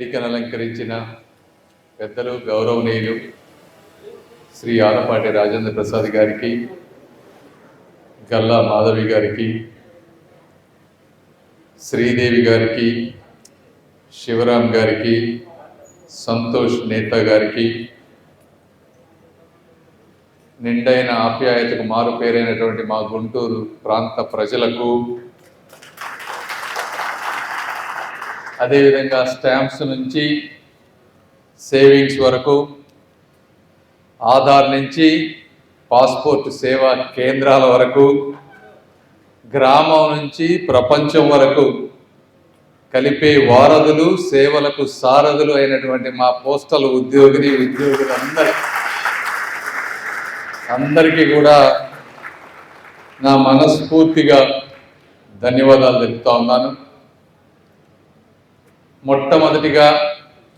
వేదికను అలంకరించిన పెద్దలు గౌరవనీయులు శ్రీ ఆలపాటి రాజేంద్ర ప్రసాద్ గారికి, గల్లా మాధవి గారికి, శ్రీదేవి గారికి, శివరాం గారికి, సంతోష్ నేత గారికి, నిండైన ఆప్యాయతకు మారు పేరైనటువంటి మా గుంటూరు ప్రాంత ప్రజలకు, అదేవిధంగా స్టాంప్స్ నుంచి సేవింగ్స్ వరకు, ఆధార్ నుంచి పాస్పోర్ట్ సేవా కేంద్రాల వరకు, గ్రామం నుంచి ప్రపంచం వరకు కలిపే వారధులు, సేవలకు సారథులు అయినటువంటి మా పోస్టల్ ఉద్యోగులందరికీ కూడా నా మనస్ఫూర్తిగా ధన్యవాదాలు తెలుపుతా ఉన్నాను. మొట్టమొదటిగా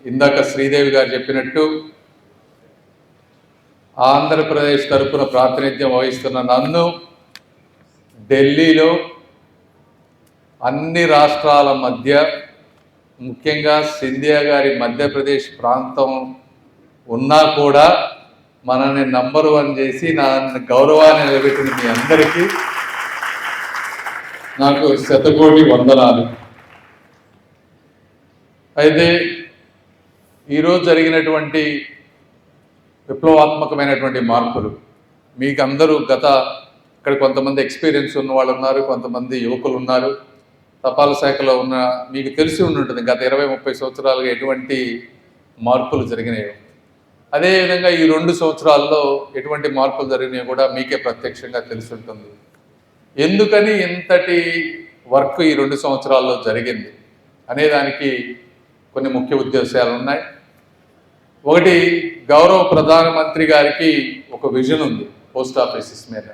ఇందాక శ్రీదేవి గారు చెప్పినట్టు ఆంధ్రప్రదేశ్ తరపున ప్రాతినిధ్యం వహిస్తున్న నన్ను ఢిల్లీలో అన్ని రాష్ట్రాల మధ్య, ముఖ్యంగా సింధియా గారి మధ్యప్రదేశ్ ప్రాంతం ఉన్నా కూడా మనల్ని నంబర్ 1 చేసి నా గౌరవాన్ని నిలబెట్టిన మీ అందరికీ నాకు శతకోటి వందనాలు. అయితే ఈరోజు జరిగినటువంటి విప్లవాత్మకమైనటువంటి మార్పులు మీకు అందరూ ఇక్కడ కొంతమంది ఎక్స్పీరియన్స్ ఉన్న వాళ్ళు ఉన్నారు, కొంతమంది యువకులు ఉన్నారు. తపాలా శాఖలో ఉన్న మీకు తెలిసి ఉంటుంది గత 20-30 సంవత్సరాలుగా ఎటువంటి మార్పులు జరిగినాయో. అదేవిధంగా ఈ 2 సంవత్సరాల్లో ఎటువంటి మార్పులు జరిగినాయో కూడా మీకే ప్రత్యక్షంగా తెలిసి ఉంటుంది. ఎందుకని ఇంతటి వర్క్ ఈ 2 సంవత్సరాల్లో జరిగింది అనేదానికి కొన్ని ముఖ్య ఉద్దేశాలు ఉన్నాయి. ఒకటి, గౌరవ ప్రధానమంత్రి గారికి ఒక విజన్ ఉంది పోస్ట్ ఆఫీసెస్ మీద.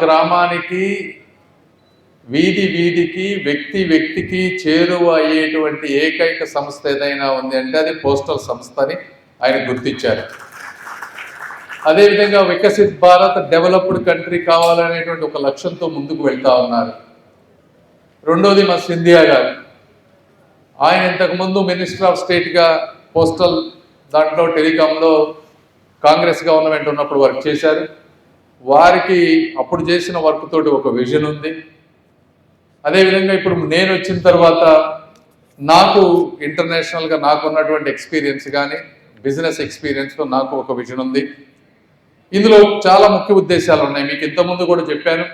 గ్రామానికి, వీధికి, వ్యక్తికి చేరువ అయ్యేటువంటి ఏకైక సంస్థ ఏదైనా ఉంది అంటే అది పోస్టల్ సంస్థని ఆయన గుర్తించారు. అదేవిధంగా వికసిత్ భారత్, డెవలప్డ్ కంట్రీ కావాలనేటువంటి ఒక లక్ష్యంతో ముందుకు వెళ్తా ఉన్నారు. రెండోది మా సింధియా గారు, ఆయన ఇంతకుముందు మినిస్టర్ ఆఫ్ స్టేట్గా పోస్టల్ దాంట్లో టెలికాంలో కాంగ్రెస్ గవర్నమెంట్ ఉన్నప్పుడు వర్క్ చేశారు. వారికి అప్పుడు చేసిన వర్క్ తోటి ఒక విజన్ ఉంది. అదేవిధంగా ఇప్పుడు నేను వచ్చిన తర్వాత నాకు ఇంటర్నేషనల్గా నాకున్నటువంటి ఎక్స్పీరియన్స్ కానీ బిజినెస్ ఎక్స్పీరియన్స్లో నాకు ఒక విజన్ ఉంది. ఇందులో చాలా ముఖ్య ఉద్దేశాలు ఉన్నాయి. మీకు ఇంతకుముందు కూడా చెప్పాను,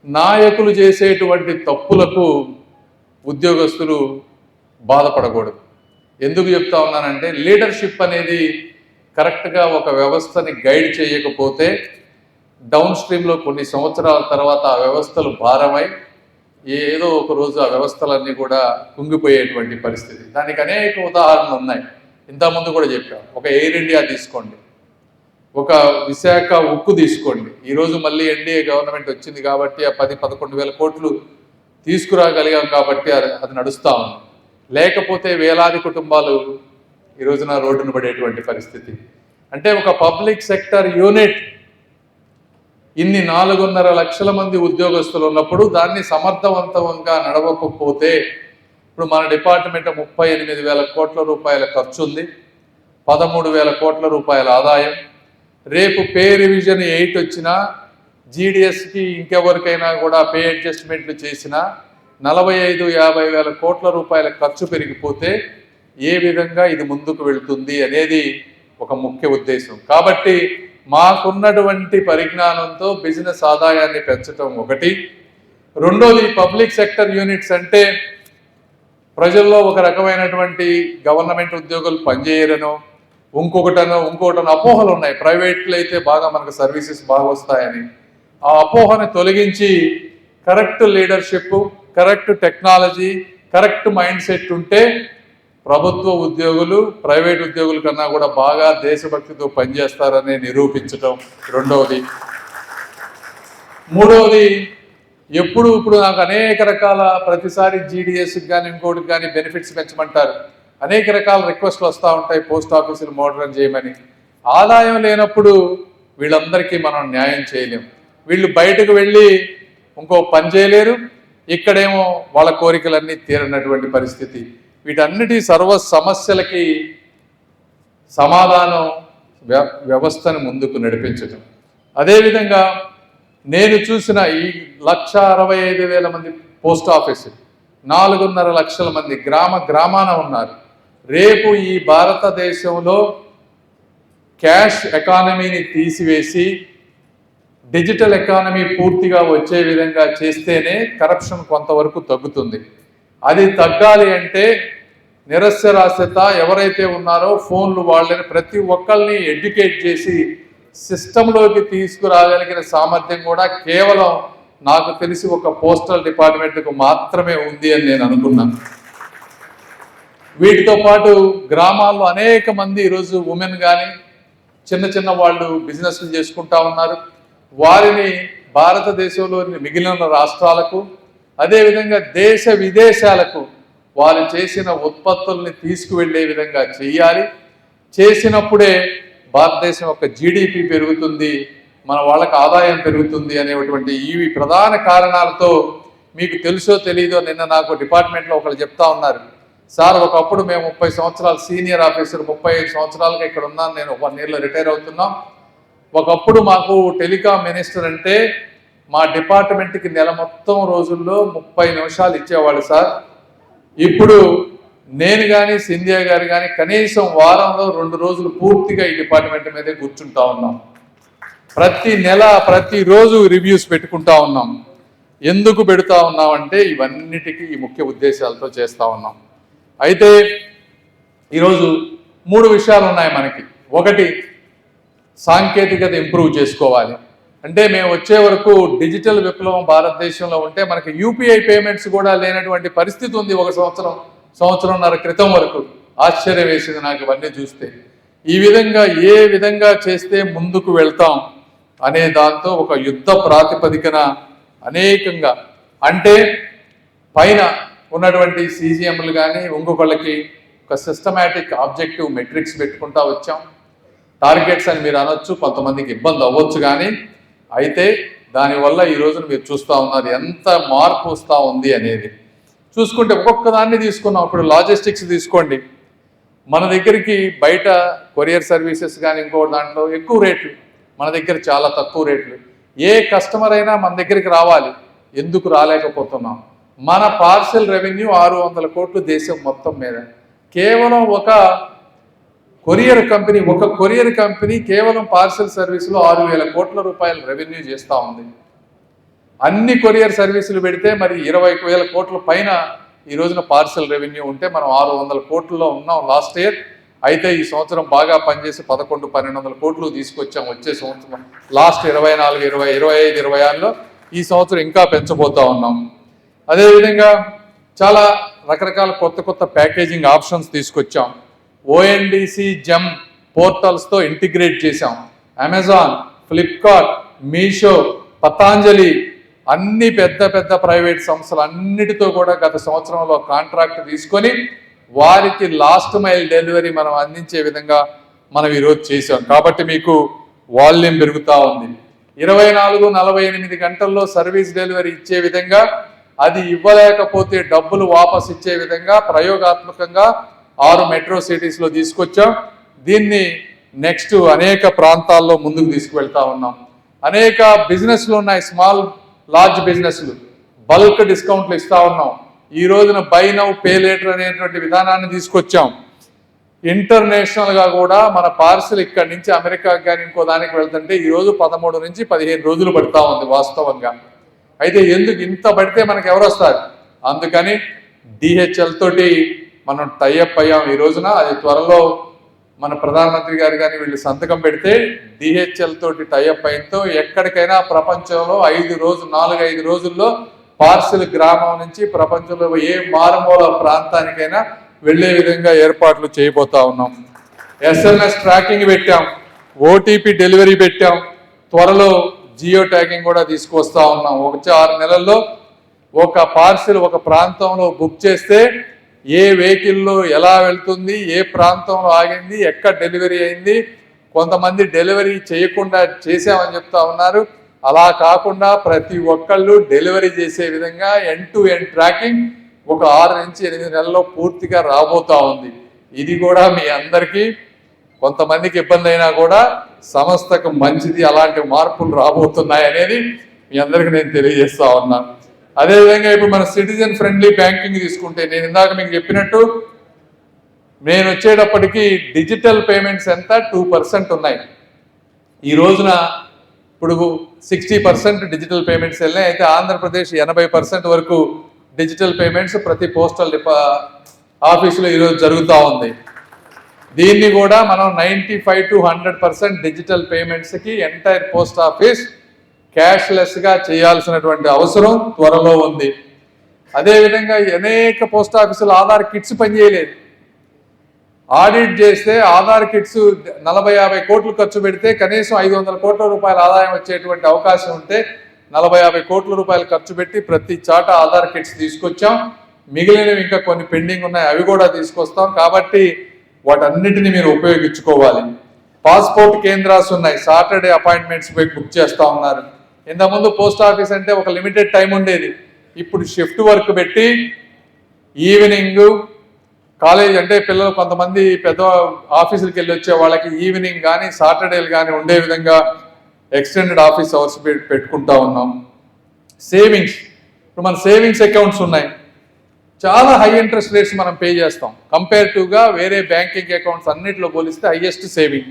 నాయకులు చేసేటువంటి తప్పులకు ఉద్యోగస్తులు బాధపడకూడదు. ఎందుకు చెప్తా ఉన్నానంటే, లీడర్షిప్ అనేది కరెక్ట్గా ఒక వ్యవస్థని గైడ్ చేయకపోతే డౌన్ స్ట్రీమ్లో కొన్ని సంవత్సరాల తర్వాత ఆ వ్యవస్థలు భారమై ఏదో ఒక రోజు ఆ వ్యవస్థలన్నీ కూడా కుంగిపోయేటువంటి పరిస్థితి. దానికి అనేక ఉదాహరణలు ఉన్నాయి. ఇంతకుముందు కూడా చెప్పాం. ఒక ఎయిర్ ఇండియా తీసుకోండి, ఒక విశాఖ ఉక్కు తీసుకోండి. ఈరోజు మళ్ళీ ఎన్డీఏ గవర్నమెంట్ వచ్చింది కాబట్టి ఆ 10-11 వేల కోట్లు తీసుకురాగలిగాం కాబట్టి అది నడుస్తూ ఉంది. లేకపోతే వేలాది కుటుంబాలు ఈ రోజున రోడ్డును పడేటువంటి పరిస్థితి. అంటే ఒక పబ్లిక్ సెక్టర్ యూనిట్ ఇన్ని 4.5 లక్షల మంది ఉద్యోగస్తులు ఉన్నప్పుడు దాన్ని సమర్థవంతంగా నడవకపోతే, ఇప్పుడు మన డిపార్ట్మెంట్ 38,000 కోట్ల రూపాయల ఖర్చు ఉంది, 13,000 కోట్ల రూపాయల ఆదాయం. రేపు పే రివిజన్ 8 వచ్చినా, జీడిఎస్కి ఇంకెవరికైనా కూడా పే అడ్జస్ట్మెంట్లు చేసినా 45-50 వేల కోట్ల రూపాయల ఖర్చు పెరిగిపోతే ఏ విధంగా ఇది ముందుకు వెళ్తుంది అనేది ఒక ముఖ్య ఉద్దేశం. కాబట్టి మాకున్నటువంటి పరిజ్ఞానంతో బిజినెస్ ఆదాయాన్ని పెంచడం ఒకటి. రెండోది, పబ్లిక్ సెక్టర్ యూనిట్స్ అంటే ప్రజల్లో ఒక రకమైనటువంటి గవర్నమెంట్ ఉద్యోగులు పనిచేయరనో ఇంకొకటనో అపోహలు ఉన్నాయి. ప్రైవేట్లో అయితే బాగా మనకు సర్వీసెస్ బాగా వస్తాయని. ఆ అపోహను తొలగించి correct leadership, correct technology, correct mind set ఉంటే ప్రభుత్వ ఉద్యోగులు ప్రైవేట్ ఉద్యోగుల కన్నా కూడా బాగా దేశభక్తితో పనిచేస్తారని నిరూపించడం రెండవది. మూడవది, ఇప్పుడు నాకు అనేక రకాల ప్రతిసారి జీడిఎస్కి కానీ ఇంకోటికి కానీ బెనిఫిట్స్ పెంచమంటారు. అనేక రకాల రిక్వెస్ట్లు వస్తూ ఉంటాయి పోస్ట్ ఆఫీసులు మోడర్న్ చేయమని. ఆదాయం లేనప్పుడు వీళ్ళందరికీ మనం న్యాయం చేయలేం. వీళ్ళు బయటకు వెళ్ళి ఇంకో పని చేయలేరు, ఇక్కడేమో వాళ్ళ కోరికలన్నీ తీరనటువంటి పరిస్థితి. వీటన్నిటి సర్వ సమస్యలకి సమాధానం వ్యవస్థను ముందుకు నడిపించడం. అదేవిధంగా నేను చూసిన ఈ 1,65,000 మంది పోస్ట్ ఆఫీసు, 4.5 లక్షల మంది గ్రామాన ఉన్నారు. రేపు ఈ భారతదేశంలో క్యాష్ ఎకానమీని తీసివేసి డిజిటల్ ఎకానమీ పూర్తిగా వచ్చే విధంగా చేస్తేనే కరప్షన్ కొంతవరకు తగ్గుతుంది. అది తగ్గాలి అంటే నిరక్షరాస్యత ఎవరైతే ఉన్నారో ఫోన్లు వాళ్ళని ప్రతి ఒక్కరిని ఎడ్యుకేట్ చేసి సిస్టంలోకి తీసుకురాగలిగిన సామర్థ్యం కూడా కేవలం నాకు తెలిసి ఒక పోస్టల్ డిపార్ట్మెంట్కు మాత్రమే ఉంది అని నేను అనుకున్నాను. వీటితో పాటు గ్రామాల్లో అనేక మంది ఈరోజు ఉమెన్ కానీ చిన్న వాళ్ళు బిజినెస్లు చేసుకుంటా ఉన్నారు. వారిని భారతదేశంలోని మిగిలిన రాష్ట్రాలకు అదేవిధంగా దేశ విదేశాలకు వారు చేసిన ఉత్పత్తుల్ని తీసుకువెళ్ళే విధంగా చేయాలి. చేసినప్పుడే భారతదేశం యొక్క జీడిపి పెరుగుతుంది, మన వాళ్ళకి ఆదాయం పెరుగుతుంది అనేటువంటి ఈ ప్రధాన కారణాలతో మీకు తెలుసో తెలీదో నిన్న నాకు డిపార్ట్మెంట్లో ఒకళ్ళు చెప్తా ఉన్నారు, సార్ ఒకప్పుడు మేము 30 సంవత్సరాలు సీనియర్ ఆఫీసర్ 35 సంవత్సరాలుగా ఇక్కడ ఉన్నాను, నేను 1 ఇయర్లో రిటైర్ అవుతున్నాం. ఒకప్పుడు మాకు టెలికాం మినిస్టర్ అంటే మా డిపార్ట్మెంట్కి నెల మొత్తం రోజుల్లో 30 నిమిషాలు ఇచ్చేవాళ్ళు సార్. ఇప్పుడు నేను కానీ సింధియా గారు కానీ కనీసం వారంలో 2 రోజులు పూర్తిగా ఈ డిపార్ట్మెంట్ మీదే కూర్చుంటా ఉన్నాం. ప్రతి నెల ప్రతిరోజు రివ్యూస్ పెట్టుకుంటా ఉన్నాం. ఎందుకు పెడతా ఉన్నామంటే ఇవన్నిటికీ ఈ ముఖ్య ఉద్దేశాలతో చేస్తూ ఉన్నాం. అయితే ఈరోజు 3 విషయాలు ఉన్నాయి మనకి. ఒకటి, సాంకేతికత ఇంప్రూవ్ చేసుకోవాలి. అంటే మేము వచ్చే వరకు డిజిటల్ విప్లవం భారతదేశంలో ఉంటే మనకి యూపీఐ పేమెంట్స్ కూడా లేనటువంటి పరిస్థితి ఉంది. ఒక సంవత్సరంన్నర క్రితం వరకు ఆశ్చర్యం వేసింది నాకు ఇవన్నీ చూస్తే. ఈ విధంగా ఏ విధంగా చేస్తే ముందుకు వెళ్తాం అనే దాంతో ఒక యుద్ధ ప్రాతిపదికన అనేకంగా అంటే పైన ఉన్నటువంటి సీజీఎంలు కానీ ఇంకొకళ్ళకి ఒక సిస్టమేటిక్ ఆబ్జెక్టివ్ మెట్రిక్స్ పెట్టుకుంటా వచ్చాం. టార్గెట్స్ అని మీరు అనొచ్చు, కొంతమందికి ఇబ్బంది అవ్వచ్చు, కానీ అయితే దానివల్ల ఈ రోజున మీరు చూస్తూ ఉన్నారు ఎంత మార్పు వస్తూ ఉంది అనేది. చూసుకుంటే ఒక్కొక్క దాన్ని తీసుకున్నాం. ఇప్పుడు లాజిస్టిక్స్ తీసుకోండి, మన దగ్గరికి బయట కొరియర్ సర్వీసెస్ కానీ ఇంకో దాంట్లో ఎక్కువ రేట్లు, మన దగ్గర చాలా తక్కువ రేట్లు. ఏ కస్టమర్ అయినా మన దగ్గరికి రావాలి, ఎందుకు రాలేకపోతున్నాం? మన పార్సెల్ రెవెన్యూ 600 కోట్లు దేశం మొత్తం మీద. కేవలం ఒక కొరియర్ కంపెనీ కేవలం పార్సెల్ సర్వీసులో 6,000 కోట్ల రూపాయల రెవెన్యూ చేస్తూ ఉంది. అన్ని కొరియర్ సర్వీసులు పెడితే మరి 20,000 కోట్ల పైన ఈ రోజున పార్సెల్ రెవెన్యూ ఉంటే మనం 600 కోట్లలో ఉన్నాం లాస్ట్ ఇయర్. అయితే ఈ సంవత్సరం బాగా పనిచేసి 11-1200 కోట్లు తీసుకొచ్చాం. వచ్చే సంవత్సరం లాస్ట్ 24, 20, 25, 26లో ఈ సంవత్సరం ఇంకా పెంచబోతా ఉన్నాం. అదేవిధంగా చాలా రకరకాల కొత్త ప్యాకేజింగ్ ఆప్షన్స్ తీసుకొచ్చాం. ఓఎన్డీసీ జెమ్ పోర్టల్స్తో ఇంటిగ్రేట్ చేశాం. అమెజాన్, ఫ్లిప్కార్ట్, మీషో, పతాంజలి అన్ని పెద్ద ప్రైవేట్ సంస్థలు అన్నిటితో కూడా గత సంవత్సరంలో కాంట్రాక్ట్ తీసుకొని వారికి లాస్ట్ మైల్ డెలివరీ మనం అందించే విధంగా మనం ఈరోజు చేసాం. కాబట్టి మీకు వాల్యూమ్ పెరుగుతూ ఉంది. 24-48 గంటల్లో సర్వీస్ డెలివరీ ఇచ్చే విధంగా, అది ఇవ్వలేకపోతే డబ్బులు వాపస్ ఇచ్చే విధంగా ప్రయోగాత్మకంగా 6 మెట్రో సిటీస్లో తీసుకొచ్చాం. దీన్ని నెక్స్ట్ అనేక ప్రాంతాల్లో ముందుకు తీసుకువెళ్తా ఉన్నాం. అనేక బిజినెస్లు ఉన్నాయి, స్మాల్ లార్జ్ బిజినెస్లు, బల్క్ డిస్కౌంట్లు ఇస్తూ ఉన్నాం. ఈ రోజున బై నౌ పే లేటర్ అనేటువంటి విధానాన్ని తీసుకొచ్చాం. ఇంటర్నేషనల్గా కూడా మన పార్సిల్ ఇక్కడి నుంచి అమెరికాకి కానీ ఇంకో దానికి వెళ్తుంటే ఈరోజు 13 నుంచి 15 రోజులు పడుతూ ఉంది వాస్తవంగా. అయితే ఎందుకు ఇంత పడితే మనకు ఎవరు వస్తారు? అందుకని డిహెచ్ఎల్ తోటి మనం టైఅప్ అయ్యాం ఈ రోజున. అది త్వరలో మన ప్రధానమంత్రి గారు కానీ వీళ్ళు సంతకం పెడితే డిహెచ్ఎల్ తోటి టైఅప్ అయినతో ఎక్కడికైనా ప్రపంచంలో 4-5 రోజుల్లో పార్సిల్ గ్రామం నుంచి ప్రపంచంలో ఏ మారుమూల ప్రాంతానికైనా వెళ్ళే విధంగా ఏర్పాట్లు చేయబోతా ఉన్నాం. ఎస్ఎంఎస్ ట్రాకింగ్ పెట్టాం, ఓటీపీ డెలివరీ పెట్టాం, త్వరలో జియో ట్యాగింగ్ కూడా తీసుకొస్తా ఉన్నాం. వచ్చే 6 నెలల్లో ఒక పార్సిల్ ఒక ప్రాంతంలో బుక్ చేస్తే ఏ వెహికల్లో ఎలా వెళ్తుంది, ఏ ప్రాంతంలో ఆగింది, ఎక్కడ డెలివరీ అయింది, కొంతమంది డెలివరీ చేయకుండా చేసామని చెప్తా ఉన్నారు. అలా కాకుండా ప్రతి ఒక్కళ్ళు డెలివరీ చేసే విధంగా ఎండ్ టు ఎండ్ ట్రాకింగ్ ఒక 6 నుంచి 8 నెలల్లో పూర్తిగా రాబోతా ఉంది. ఇది కూడా మీ అందరికీ కొంతమందికి ఇబ్బంది అయినా కూడా సంస్థకు మంచిది, అలాంటి మార్పులు రాబోతున్నాయి అనేది మీ అందరికీ నేను తెలియజేస్తా ఉన్నాను. అదేవిధంగా ఇప్పుడు మన సిటిజన్ ఫ్రెండ్లీ బ్యాంకింగ్ తీసుకుంటే, నేను ఇందాక మీకు చెప్పినట్టు నేను వచ్చేటప్పటికి డిజిటల్ పేమెంట్స్ ఎంత 2% ఉన్నాయి. ఈ రోజున ఇప్పుడు 60% డిజిటల్ పేమెంట్స్ వెళ్ళాయి. అయితే ఆంధ్రప్రదేశ్ 80% వరకు డిజిటల్ పేమెంట్స్ ప్రతి పోస్టల్ ఆఫీసులో ఈరోజు జరుగుతూ ఉంది. దీన్ని కూడా మనం 95 to 100% డిజిటల్ పేమెంట్స్కి ఎంటైర్ పోస్ట్ ఆఫీస్ క్యాష్లెస్గా చేయాల్సినటువంటి అవసరం త్వరలో ఉంది. అదేవిధంగా అనేక పోస్ట్ ఆఫీసులు ఆధార్ కిట్స్ పనిచేయలేదు. ఆడిట్ చేస్తే ఆధార్ కిట్స్ 40-50 కోట్లు ఖర్చు పెడితే కనీసం 500 కోట్ల రూపాయల ఆదాయం వచ్చేటువంటి అవకాశం ఉంటే 40-50 కోట్ల రూపాయలు ఖర్చు పెట్టి ప్రతి చాట ఆధార్ కిట్స్ తీసుకొచ్చాం. మిగిలినవి ఇంకా కొన్ని పెండింగ్ ఉన్నాయి, అవి కూడా తీసుకొస్తాం. కాబట్టి వాటన్నిటిని మీరు ఉపయోగించుకోవాలి. పాస్పోర్ట్ కేంద్రాలు ఉన్నాయి, సాటర్డే అపాయింట్మెంట్స్ బుక్ చేస్తూ ఉన్నారు. ఇంతకుముందు పోస్ట్ ఆఫీస్ అంటే ఒక లిమిటెడ్ టైం ఉండేది. ఇప్పుడు షిఫ్ట్ వర్క్ పెట్టి ఈవినింగ్ కాలేజ్ అంటే పిల్లలు కొంతమంది పెద్ద ఆఫీసులకు వెళ్ళి వచ్చే వాళ్ళకి ఈవినింగ్ కానీ సాటర్డేలు కానీ ఉండే విధంగా ఎక్స్టెండెడ్ ఆఫీస్ అవర్స్ పెట్టుకుంటా ఉన్నాం. సేవింగ్స్, ఇప్పుడు మన సేవింగ్స్ అకౌంట్స్ ఉన్నాయి, చాలా హై ఇంట్రెస్ట్ రేట్స్ మనం పే చేస్తాం. కంపేరిటివ్గా వేరే బ్యాంకింగ్ అకౌంట్స్ అన్నింటిలో పోలిస్తే హైయెస్ట్ సేవింగ్.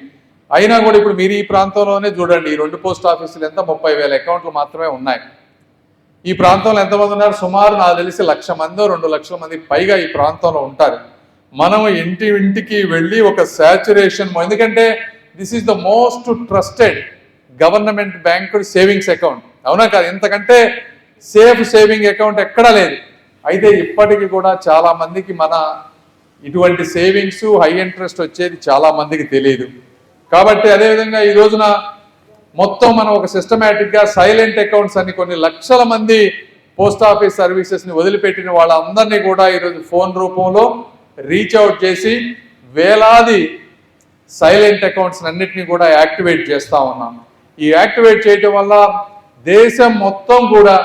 అయినా కూడా ఇప్పుడు మీరు ఈ ప్రాంతంలోనే చూడండి, ఈ 2 పోస్ట్ ఆఫీసులు ఎంత 30,000 అకౌంట్లు మాత్రమే ఉన్నాయి. ఈ ప్రాంతంలో ఎంతమంది ఉన్నారు? సుమారు నాకు తెలిసి 1,00,000 మందో 2 లక్షల మంది పైగా ఈ ప్రాంతంలో ఉంటారు. మనం ఇంటికి వెళ్ళి ఒక శాచురేషన్, ఎందుకంటే this is the most trusted government bank savings account, అవునా కాదు? ఇంతకంటే సేఫ్ సేవింగ్ అకౌంట్ ఎక్కడా లేదు. అయితే ఇప్పటికీ కూడా చాలా మందికి మన ఇటువంటి సేవింగ్స్ హై ఇంట్రెస్ట్ వచ్చేది చాలా మందికి తెలియదు. కాబట్టి అదేవిధంగా ఈ రోజున మొత్తం మనం ఒక సిస్టమేటిక్గా సైలెంట్ అకౌంట్స్ అని కొన్ని లక్షల మంది పోస్ట్ ఆఫీస్ సర్వీసెస్ని వదిలిపెట్టిన వాళ్ళందరినీ కూడా ఈరోజు ఫోన్ రూపంలో రీచ్ అవుట్ చేసి వేలాది సైలెంట్ అకౌంట్స్ అన్నిటినీ కూడా యాక్టివేట్ చేస్తూ ఉన్నాం. ఈ యాక్టివేట్ చేయటం వల్ల దేశం మొత్తం కూడా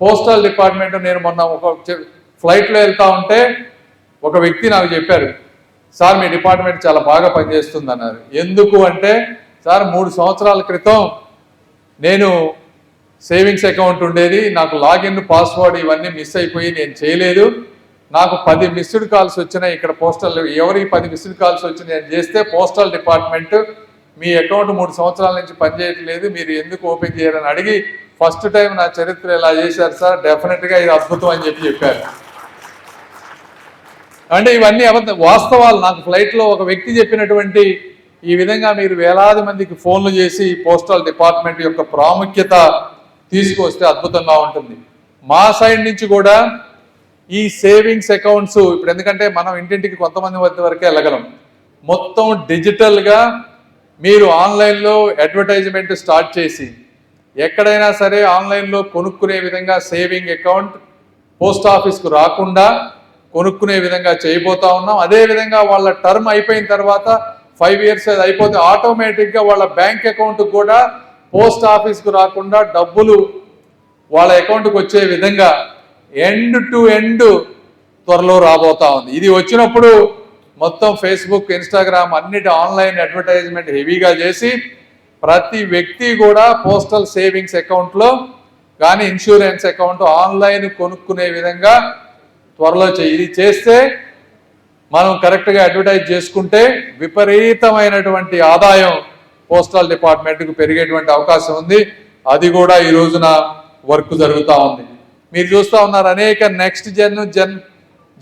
పోస్టల్ డిపార్ట్మెంట్, నేను మొన్న ఒక ఫ్లైట్లో వెళ్తా ఉంటే ఒక వ్యక్తి నాకు చెప్పారు, సార్ మీ డిపార్ట్మెంట్ చాలా బాగా పనిచేస్తుంది అన్నారు. ఎందుకు అంటే, సార్ 3 సంవత్సరాల క్రితం నేను సేవింగ్స్ అకౌంట్ ఉండేది, నాకు లాగిన్ పాస్వర్డ్ ఇవన్నీ మిస్ అయిపోయి నేను చేయలేదు, నాకు 10 మిస్డ్ కాల్స్ వచ్చినాయి ఇక్కడ పోస్టల్, ఎవరికి 10 మిస్డ్ కాల్స్ వచ్చినాయి అని చేస్తే పోస్టల్ డిపార్ట్మెంట్ మీ అకౌంట్ 3 సంవత్సరాల నుంచి పనిచేయట్లేదు, మీరు ఎందుకు ఓపెన్ చేయాలని అడిగి ఫస్ట్ టైం నా చరిత్ర ఇలా చేశారు సార్, డెఫినెట్గా ఇది అద్భుతం అని చెప్పారు. అంటే ఇవన్నీ వాస్తవాలు. నాకు ఫ్లైట్లో ఒక వ్యక్తి చెప్పినటువంటి ఈ విధంగా మీరు వేలాది మందికి ఫోన్లు చేసి పోస్టల్ డిపార్ట్మెంట్ యొక్క ప్రాముఖ్యత తీసుకొస్తే అద్భుతంగా ఉంటుంది. మా సైడ్ నుంచి కూడా ఈ సేవింగ్స్ అకౌంట్స్ ఇప్పుడు, ఎందుకంటే మనం ఇంటింటికి కొంతమంది వరకే వెళ్ళగలం, మొత్తం డిజిటల్గా మీరు ఆన్లైన్లో అడ్వర్టైజ్మెంట్ స్టార్ట్ చేసి ఎక్కడైనా సరే ఆన్లైన్లో కొనుక్కునే విధంగా సేవింగ్ అకౌంట్ పోస్ట్ ఆఫీస్కు రాకుండా కొనుక్కునే విధంగా చేయబోతా ఉన్నాం. అదేవిధంగా వాళ్ళ టర్మ్ అయిపోయిన తర్వాత 5 years అయిపోతే ఆటోమేటిక్గా వాళ్ళ బ్యాంక్ అకౌంట్ కూడా పోస్ట్ ఆఫీస్కు రాకుండా డబ్బులు వాళ్ళ అకౌంట్కి వచ్చే విధంగా ఎండ్ టు ఎండ్ త్వరలో రాబోతా ఉంది. ఇది వచ్చినప్పుడు మొత్తం ఫేస్బుక్, ఇన్స్టాగ్రామ్ అన్నిటి ఆన్లైన్ అడ్వర్టైజ్మెంట్ హెవీగా చేసి ప్రతి వ్యక్తి కూడా పోస్టల్ సేవింగ్స్ అకౌంట్లో కానీ ఇన్సూరెన్స్ అకౌంట్ ఆన్లైన్ కొనుక్కునే విధంగా త్వరలో ఇది చేస్తే మనం కరెక్ట్గా అడ్వర్టైజ్ చేసుకుంటే విపరీతమైనటువంటి ఆదాయం పోస్టల్ డిపార్ట్మెంట్కు పెరిగేటువంటి అవకాశం ఉంది. అది కూడా ఈ రోజున వర్క్ జరుగుతూ ఉంది. మీరు చూస్తూ ఉన్నారు, అనేక నెక్స్ట్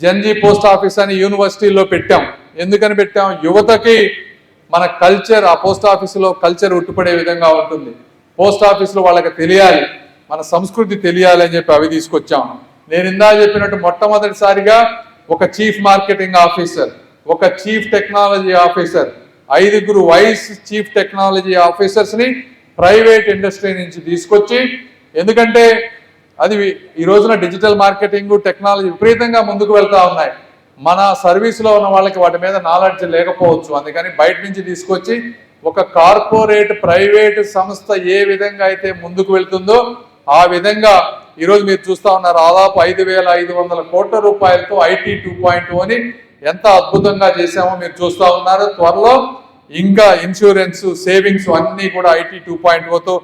జన్జీ పోస్ట్ ఆఫీస్ అని యూనివర్సిటీలో పెట్టాం. ఎందుకని పెట్టాం? యువతకి మన కల్చర్, ఆ పోస్ట్ ఆఫీసులో కల్చర్ ఉట్టుపడే విధంగా ఉంటుంది. పోస్ట్ ఆఫీసులో వాళ్ళకి తెలియాలి, మన సంస్కృతి తెలియాలి అని చెప్పి అవి తీసుకొచ్చాం. నేను ఇందా చెప్పినట్టు మొట్టమొదటిసారిగా ఒక చీఫ్ మార్కెటింగ్ ఆఫీసర్, ఒక chief technology officer, 5 vice chief technology ఆఫీసర్స్ని ప్రైవేట్ ఇండస్ట్రీ నుంచి తీసుకొచ్చి, ఎందుకంటే అది ఈ రోజున డిజిటల్ మార్కెటింగ్ టెక్నాలజీ విపరీతంగా ముందుకు వెళ్తూ ఉన్నాయి. మన సర్వీస్లో ఉన్న వాళ్ళకి వాటి మీద నాలెడ్జ్ లేకపోవచ్చు, అందుకని బయట నుంచి తీసుకొచ్చి ఒక కార్పొరేట్ ప్రైవేట్ సంస్థ ఏ విధంగా అయితే ముందుకు వెళ్తుందో ఆ విధంగా ఈరోజు మీరు చూస్తూ ఉన్నారు దాదాపు 5,500 కోట్ల రూపాయలతో ఐటీ 2.0 అని ఎంత అద్భుతంగా చేశామో మీరు చూస్తూ ఉన్నారు. త్వరలో ఇంకా ఇన్సూరెన్స్ సేవింగ్స్ అన్నీ కూడా ఐటీ 2.0తో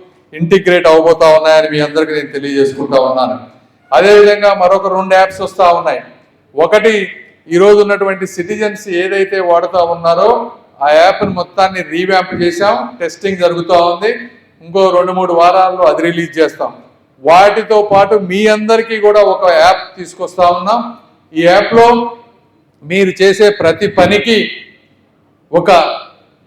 ఇంటిగ్రేట్ అవబోతా ఉన్నాయని మీ అందరికీ నేను తెలియజేసుకుంటా ఉన్నాను. అదేవిధంగా మరొక 2 యాప్స్ వస్తూ ఉన్నాయి. ఒకటి ఈరోజు ఉన్నటువంటి సిటిజన్స్ ఏదైతే వాడుతూ ఉన్నారో ఆ యాప్ని మొత్తాన్ని రీవ్యాంప్ చేశాం, టెస్టింగ్ జరుగుతూ ఉంది. ఇంకో 2-3 వారాల్లో అది రిలీజ్ చేస్తాం. వాటితో పాటు మీ అందరికీ కూడా ఒక యాప్ తీసుకొస్తా ఉన్నాం. ఈ యాప్లో మీరు చేసే ప్రతి పనికి ఒక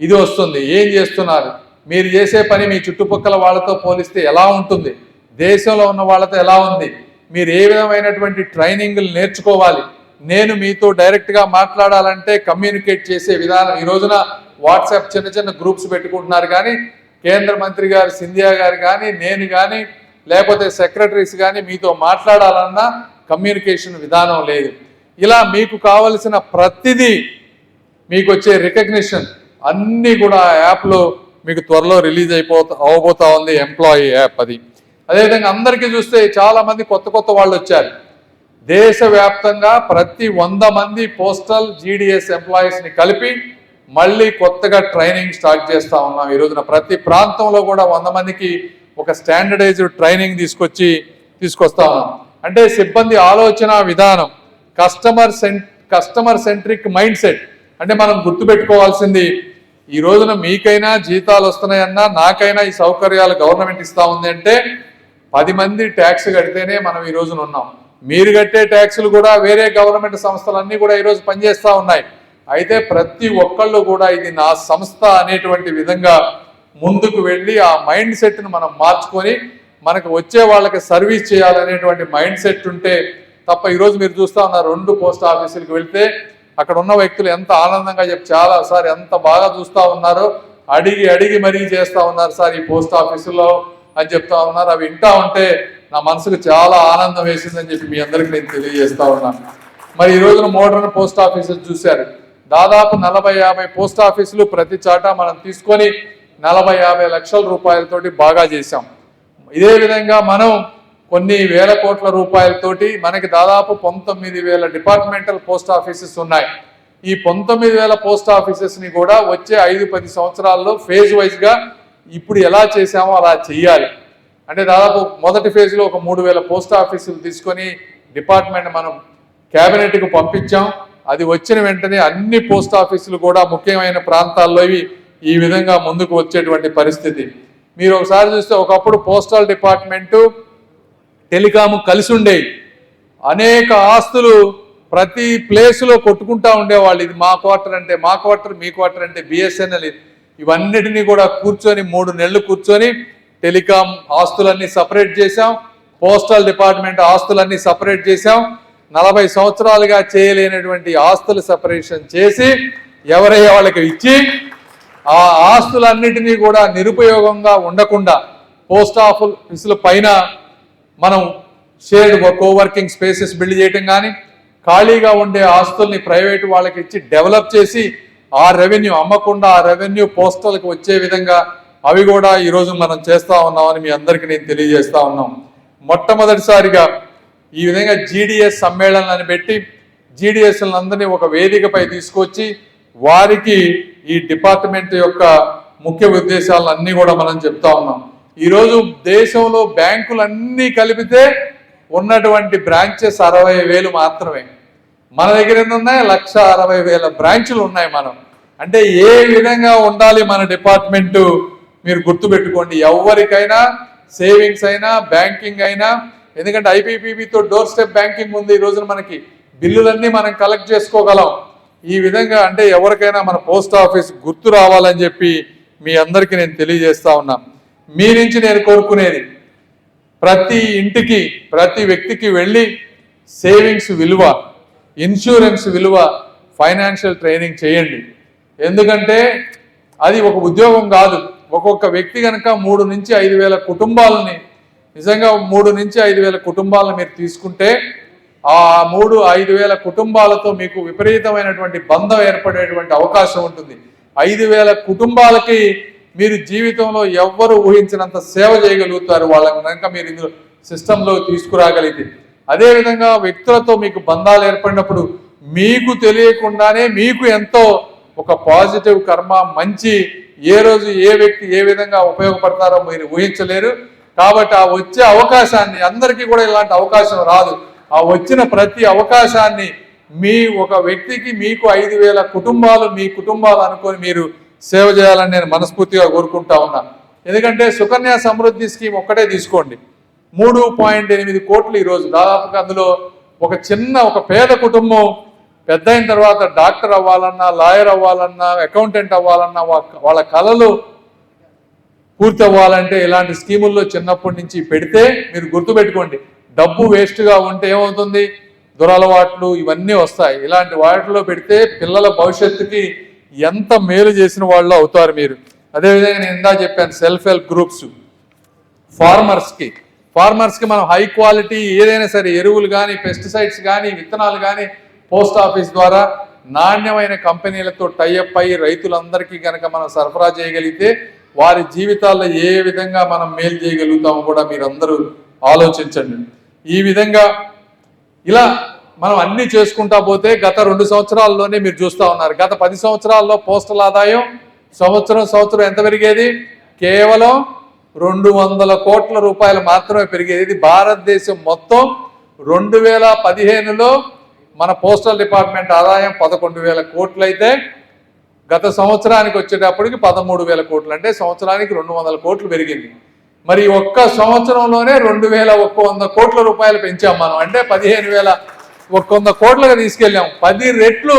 ఇది వస్తుంది. ఏం చేస్తున్నారు, మీరు చేసే పని మీ చుట్టుపక్కల వాళ్ళతో పోలిస్తే ఎలా ఉంటుంది, దేశంలో ఉన్న వాళ్ళతో ఎలా ఉంది, మీరు ఏ విధమైనటువంటి ట్రైనింగ్లు నేర్చుకోవాలి, నేను మీతో డైరెక్ట్గా మాట్లాడాలంటే కమ్యూనికేట్ చేసే విధానం. ఈ రోజున వాట్సాప్ చిన్న గ్రూప్స్ పెట్టుకుంటున్నారు, కానీ కేంద్ర మంత్రి గారు సింధియా గారు కానీ నేను కానీ లేకపోతే సెక్రటరీస్ కానీ మీతో మాట్లాడాలన్నా కమ్యూనికేషన్ విధానం లేదు. ఇలా మీకు కావలసిన ప్రతిదీ మీకు వచ్చే రికగ్నిషన్ అన్నీ కూడా ఆ యాప్లో మీకు త్వరలో రిలీజ్ అవబోతా ఉంది, ఎంప్లాయీ యాప్ అది. అదేవిధంగా అందరికీ చూస్తే చాలామంది కొత్త వాళ్ళు వచ్చారు. దేశవ్యాప్తంగా ప్రతి 100 మంది పోస్టల్ జీడిఎస్ ఎంప్లాయీస్ని కలిపి మళ్ళీ కొత్తగా ట్రైనింగ్ స్టార్ట్ చేస్తూ ఉన్నాం. ఈ రోజున ప్రతి ప్రాంతంలో కూడా 100 మందికి ఒక స్టాండర్డైజ్డ్ ట్రైనింగ్ తీసుకొస్తా ఉన్నాం. అంటే సిబ్బంది ఆలోచన విధానం, కస్టమర్ సెంట్రిక్ మైండ్ సెట్. అంటే మనం గుర్తుపెట్టుకోవాల్సింది, ఈ రోజున మీకైనా జీతాలు వస్తున్నాయన్నా నాకైనా ఈ సౌకర్యాలు గవర్నమెంట్ ఇస్తా ఉంది అంటే 10 మంది ట్యాక్స్ కడితేనే మనం ఈ రోజున ఉన్నాం. మీరు కట్టే ట్యాక్సులు కూడా వేరే గవర్నమెంట్ సంస్థలన్నీ కూడా ఈరోజు పనిచేస్తూ ఉన్నాయి. అయితే ప్రతి ఒక్కళ్ళు కూడా ఇది నా సంస్థ అనేటువంటి విధంగా ముందుకు వెళ్ళి ఆ మైండ్ సెట్ను మనం మార్చుకొని మనకు వచ్చే వాళ్ళకి సర్వీస్ చేయాలనేటువంటి మైండ్ సెట్ ఉంటే తప్ప. ఈరోజు మీరు చూస్తూ ఉన్నారు 2 పోస్ట్ ఆఫీసులకు వెళ్తే అక్కడ ఉన్న వ్యక్తులు ఎంత ఆనందంగా చాలా సార్ ఎంత బాగా చూస్తూ ఉన్నారో, అడిగి మరీ చేస్తూ ఉన్నారు సార్ ఈ పోస్ట్ ఆఫీసులో అని చెప్తా ఉన్నారు. అవి వింటా ఉంటే నా మనసుకు చాలా ఆనందం వేసిందని చెప్పి మీ అందరికీ నేను తెలియజేస్తా ఉన్నాను. మరి ఈ రోజున మోడర్న్ పోస్ట్ ఆఫీసులు చూశారు, దాదాపు 40-50 పోస్ట్ ఆఫీసులు ప్రతి చాట మనం తీసుకొని 40-50 లక్షల రూపాయలతోటి బాగా చేశాం. ఇదే విధంగా మనం కొన్ని వేల కోట్ల రూపాయలతోటి మనకి దాదాపు 19,000 డిపార్ట్మెంటల్ పోస్ట్ ఆఫీసెస్ ఉన్నాయి. ఈ 19,000 పోస్ట్ ఆఫీసెస్ని కూడా వచ్చే 5-10 సంవత్సరాల్లో ఫేజ్ వైజ్గా ఇప్పుడు ఎలా చేశామో అలా చెయ్యాలి. అంటే దాదాపు మొదటి ఫేజ్లో ఒక 3,000 పోస్ట్ ఆఫీసులు తీసుకొని డిపార్ట్మెంట్ మనం క్యాబినెట్కు పంపించాం. అది వచ్చిన వెంటనే అన్ని పోస్ట్ ఆఫీసులు కూడా ముఖ్యమైన ప్రాంతాల్లో ఈ విధంగా ముందుకు వచ్చేటువంటి పరిస్థితి. మీరు ఒకసారి చూస్తే ఒకప్పుడు పోస్టల్ డిపార్ట్మెంటు టెలికాము కలిసి ఉండేవి. అనేక ఆస్తులు ప్రతి ప్లేస్లో కొట్టుకుంటా ఉండేవాళ్ళు. ఇది మా క్వార్టర్ అంటే మా క్వార్టర్, మీ క్వార్టర్ అంటే బిఎస్ఎన్ఎల్. ఇవన్నిటినీ కూడా కూర్చొని 3 నెలలు కూర్చొని టెలికాం ఆస్తులన్నీ సపరేట్ చేశాం, పోస్టల్ డిపార్ట్మెంట్ ఆస్తులన్నీ సపరేట్ చేశాం. 40 సంవత్సరాలుగా చేయలేనటువంటి ఆస్తులు సపరేషన్ చేసి ఎవరయ్యే వాళ్ళకి ఇచ్చి ఆ ఆస్తులన్నిటినీ కూడా నిరుపయోగంగా ఉండకుండా పోస్ట్ ఆఫీసుల పైన మనం షేర్డ్ కోవర్కింగ్ స్పేసెస్ బిల్డ్ చేయటం కానీ, ఖాళీగా ఉండే ఆస్తుల్ని ప్రైవేటు వాళ్ళకి ఇచ్చి డెవలప్ చేసి ఆ రెవెన్యూ అమ్మకుండా ఆ రెవెన్యూ పోస్టల్కి వచ్చే విధంగా అవి కూడా ఈరోజు మనం చేస్తూ ఉన్నామని మీ అందరికీ నేను తెలియజేస్తా ఉన్నాం. మొట్టమొదటిసారిగా ఈ విధంగా జీడిఎస్ సమ్మేళనాన్ని పెట్టి జీడిఎస్లందరినీ ఒక వేదికపై తీసుకొచ్చి వారికి ఈ డిపార్ట్మెంట్ యొక్క ముఖ్య ఉద్దేశాలన్నీ కూడా మనం చెప్తా ఉన్నాం. ఈరోజు దేశంలో బ్యాంకులన్నీ కలిపితే ఉన్నటువంటి బ్రాంచెస్ 60,000 మాత్రమే. మన దగ్గర ఉన్నాయి 1,60,000 బ్రాంచులు ఉన్నాయి. మనం అంటే ఏ విధంగా ఉండాలి మన డిపార్ట్మెంటు మీరు గుర్తుపెట్టుకోండి. ఎవరికైనా సేవింగ్స్ అయినా బ్యాంకింగ్ అయినా, ఎందుకంటే ఐపీపీబీతో డోర్ స్టెప్ బ్యాంకింగ్ ఉంది. ఈ రోజున మనకి బిల్లులన్నీ మనం కలెక్ట్ చేసుకోగలం. ఈ విధంగా అంటే ఎవరికైనా మన పోస్ట్ ఆఫీస్ గుర్తు రావాలని చెప్పి మీ అందరికీ నేను తెలియజేస్తా ఉన్నా. మీ నుంచి నేను కోరుకునేది, ప్రతి ఇంటికి ప్రతి వ్యక్తికి వెళ్ళి సేవింగ్స్ విలువ, ఇన్సూరెన్స్ విలువ, ఫైనాన్షియల్ ట్రైనింగ్ చేయండి. ఎందుకంటే అది ఒక ఉద్యోగం కాదు. ఒక్కొక్క వ్యక్తి కనుక 3 నుంచి 5,000 కుటుంబాలని, నిజంగా 3 నుంచి 5,000 కుటుంబాలను మీరు తీసుకుంటే ఆ 3-5,000 కుటుంబాలతో మీకు విపరీతమైనటువంటి బంధం ఏర్పడేటువంటి అవకాశం ఉంటుంది. 5,000 కుటుంబాలకి మీరు జీవితంలో ఎవ్వరు ఊహించినంత సేవ చేయగలుగుతారు. వాళ్ళకి కనుక మీరు ఇందులో సిస్టంలో తీసుకురాగలిగితే, అదేవిధంగా వ్యక్తులతో మీకు బంధాలు ఏర్పడినప్పుడు మీకు తెలియకుండానే మీకు ఎంతో ఒక పాజిటివ్ కర్మ, మంచి ఏ రోజు ఏ వ్యక్తి ఏ విధంగా ఉపయోగపడతారో మీరు ఊహించలేరు. కాబట్టి ఆ వచ్చే అవకాశాన్ని, అందరికీ కూడా ఇలాంటి అవకాశం రాదు, ఆ వచ్చిన ప్రతి అవకాశాన్ని మీ ఒక వ్యక్తికి మీకు 5,000 కుటుంబాలు మీ కుటుంబాలు అనుకొని మీరు సేవ చేయాలని నేను మనస్ఫూర్తిగా కోరుకుంటా ఉన్నాను. ఎందుకంటే సుకన్య సమృద్ధి స్కీమ్ ఒక్కటే తీసుకోండి, 3.8 కోట్లు ఈరోజు దాదాపుగా. అందులో ఒక పేద కుటుంబం పెద్ద అయిన తర్వాత డాక్టర్ అవ్వాలన్నా, లాయర్ అవ్వాలన్నా, అకౌంటెంట్ అవ్వాలన్నా, వాళ్ళ కళలు పూర్తి అవ్వాలంటే ఇలాంటి స్కీముల్లో చిన్నప్పటి నుంచి పెడితే, మీరు గుర్తుపెట్టుకోండి, డబ్బు వేస్ట్గా ఉంటే ఏమవుతుంది, దురలవాట్లు ఇవన్నీ వస్తాయి. ఇలాంటి వాటిలో పెడితే పిల్లల భవిష్యత్తుకి ఎంత మేలు చేసిన వాళ్ళు అవుతారు మీరు. అదేవిధంగా నేను ఇందా చెప్పాను, సెల్ఫ్ హెల్ప్ గ్రూప్స్, ఫార్మర్స్కి మనం హై క్వాలిటీ ఏదైనా సరే ఎరువులు కానీ, పెస్టిసైడ్స్ కానీ, విత్తనాలు కానీ పోస్ట్ ఆఫీస్ ద్వారా నాణ్యమైన కంపెనీలతో టైఅప్ అయ్యి రైతులందరికీ కనుక మనం సరఫరా చేయగలిగితే వారి జీవితాల్లో ఏ విధంగా మనం మేలు చేయగలుగుతామో కూడా మీరందరూ ఆలోచించండి. ఈ విధంగా ఇలా మనం అన్ని చేసుకుంటా పోతే గత 2 సంవత్సరాల్లోనే మీరు చూస్తూ ఉన్నారు, గత 10 సంవత్సరాల్లో పోస్టల్ ఆదాయం సంవత్సరం ఎంత పెరిగేది, కేవలం 200 కోట్ల రూపాయలు మాత్రమే పెరిగేది. ఇది భారతదేశం మొత్తం 2015లో మన పోస్టల్ డిపార్ట్మెంట్ ఆదాయం 11,000 కోట్లు అయితే గత సంవత్సరానికి వచ్చేటప్పటికి 13,000 కోట్లు, అంటే సంవత్సరానికి 200 కోట్లు పెరిగింది. మరి ఒక్క సంవత్సరంలోనే 2,100 కోట్ల రూపాయలు పెంచాం మనం, అంటే 15,100 కోట్లుగా తీసుకెళ్ళాం. 10 రెట్లు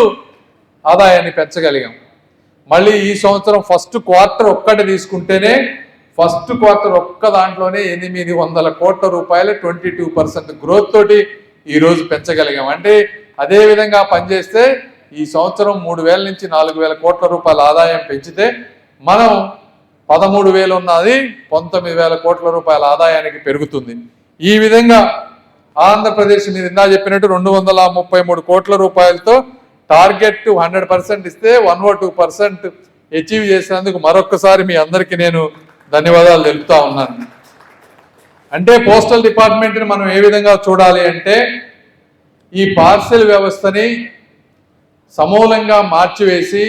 ఆదాయాన్ని పెంచగలిగాం. మళ్ళీ ఈ సంవత్సరం ఫస్ట్ క్వార్టర్ ఒక్కటి తీసుకుంటేనే, ఫస్ట్ క్వార్టర్ ఒక్క దాంట్లోనే 800 కోట్ల రూపాయలు 22% గ్రోత్ తోటి ఈరోజు పెంచగలిగాం. అంటే అదే విధంగా పనిచేస్తే ఈ సంవత్సరం 3,000 నుంచి 4,000 కోట్ల రూపాయల ఆదాయం పెంచితే మనం 13,000 ఉన్నది 19,000 కోట్ల రూపాయల ఆదాయానికి పెరుగుతుంది. ఈ విధంగా ఆంధ్రప్రదేశ్ మీరు ఇందా చెప్పినట్టు 233 కోట్ల రూపాయలతో టార్గెట్ 100% ఇస్తే 102% అచీవ్ చేసినందుకు మరొక్కసారి మీ అందరికీ నేను ధన్యవాదాలు తెలుపుతా ఉన్నాను. అంటే పోస్టల్ డిపార్ట్మెంట్ని మనం ఏ విధంగా చూడాలి అంటే, ఈ పార్సెల్ వ్యవస్థని సమూలంగా మార్చివేసి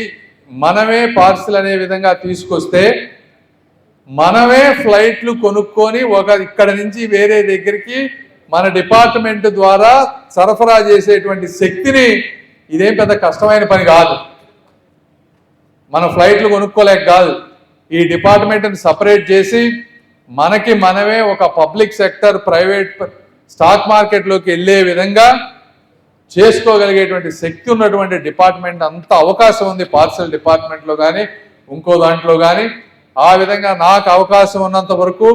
మనమే పార్సెల్ అనే విధంగా తీసుకొస్తే, మనమే ఫ్లైట్లు కొనుక్కొని ఇక్కడ నుంచి వేరే దగ్గరికి మన డిపార్ట్మెంట్ ద్వారా సరఫరా చేసేటువంటి శక్తిని, ఇదేం పెద్ద కష్టమైన పని కాదు, మన ఫ్లైట్లు కొనుక్కోలేక కాదు, ఈ డిపార్ట్మెంట్ని సపరేట్ చేసి మనమే ఒక పబ్లిక్ సెక్టర్ ప్రైవేట్ స్టాక్ మార్కెట్లోకి వెళ్ళే విధంగా చేసుకోగలిగేటువంటి శక్తి ఉన్నటువంటి డిపార్ట్మెంట్, అంత అవకాశం ఉంది పార్సెల్ డిపార్ట్మెంట్లో కానీ ఇంకో దాంట్లో కానీ. ఆ విధంగా నాకు అవకాశం ఉన్నంత వరకు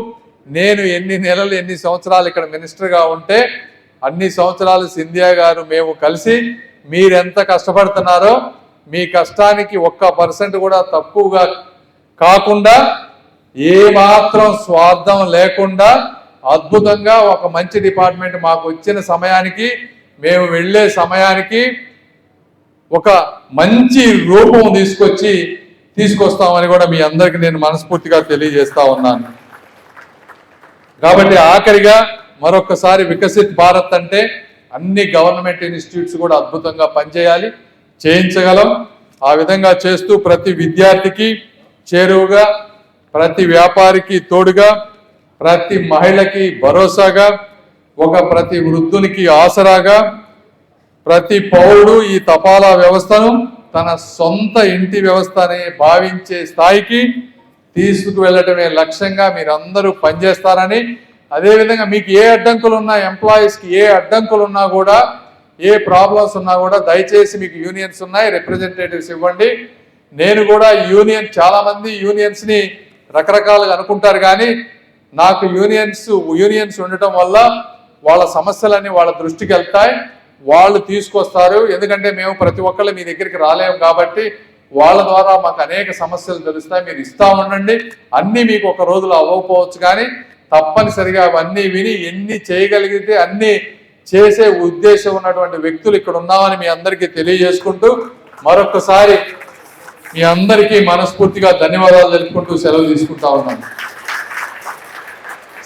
నేను ఎన్ని నెలలు ఎన్ని సంవత్సరాలు ఇక్కడ మినిస్టర్గా ఉంటే అన్ని సంవత్సరాలు సింధియా గారు మేము కలిసి మీరెంత కష్టపడుతున్నారో మీ కష్టానికి 1% కూడా తక్కువగా కాకుండా, ఏమాత్రం స్వార్థం లేకుండా అద్భుతంగా ఒక మంచి డిపార్ట్మెంట్ మాకు వచ్చిన సమయానికి, మేము వెళ్ళే సమయానికి ఒక మంచి రూపం తీసుకొస్తామని కూడా మీ అందరికీ నేను మనస్ఫూర్తిగా తెలియజేస్తా ఉన్నాను. కాబట్టి ఆఖరిగా మరొకసారి వికసిత్ భారత్ అంటే అన్ని గవర్నమెంట్ ఇన్స్టిట్యూట్స్ కూడా అద్భుతంగా పనిచేయాలి, చేయించగలం. ఆ విధంగా చేస్తూ ప్రతి విద్యార్థికి చేరువుగా, ప్రతి వ్యాపారికి తోడుగా, ప్రతి మహిళకి భరోసాగా, ప్రతి వృద్ధునికి ఆసరాగా, ప్రతి పౌరుడు ఈ తపాలా వ్యవస్థను తన సొంత ఇంటి వ్యవస్థనే భావించే స్థాయికి తీసుకువెళ్ళటమే లక్ష్యంగా మీరందరూ పనిచేస్తారని, అదేవిధంగా మీకు ఏ అడ్డంకులు ఉన్నా, ఎంప్లాయీస్కి ఏ అడ్డంకులు ఉన్నా కూడా, ఏ ప్రాబ్లమ్స్ ఉన్నా కూడా దయచేసి మీకు యూనియన్స్ ఉన్నాయి, రిప్రజెంటేటివ్స్ ఇవ్వండి. నేను కూడా చాలామంది యూనియన్స్ని రకరకాలుగా అనుకుంటారు, కానీ నాకు యూనియన్స్ ఉండటం వల్ల వాళ్ళ సమస్యలన్నీ వాళ్ళ దృష్టికి వెళ్తాయి, వాళ్ళు తీసుకొస్తారు. ఎందుకంటే మేము ప్రతి ఒక్కళ్ళు మీ దగ్గరికి రాలేము కాబట్టి వాళ్ళ ద్వారా మాకు అనేక సమస్యలు తెలుస్తాయి. మీరు ఇస్తా ఉండండి, అన్నీ మీకు ఒక రోజులో అవ్వకపోవచ్చు, కానీ తప్పనిసరిగా అవన్నీ విని ఎన్ని చేయగలిగితే అన్ని చేసే ఉద్దేశం ఉన్నటువంటి వ్యక్తులు ఇక్కడ ఉన్నామని మీ అందరికీ తెలియజేసుకుంటూ మరొకసారి మీ అందరికీ మనస్ఫూర్తిగా ధన్యవాదాలు తెలుపుకుంటూ సెలవు తీసుకుంటా ఉన్నాను.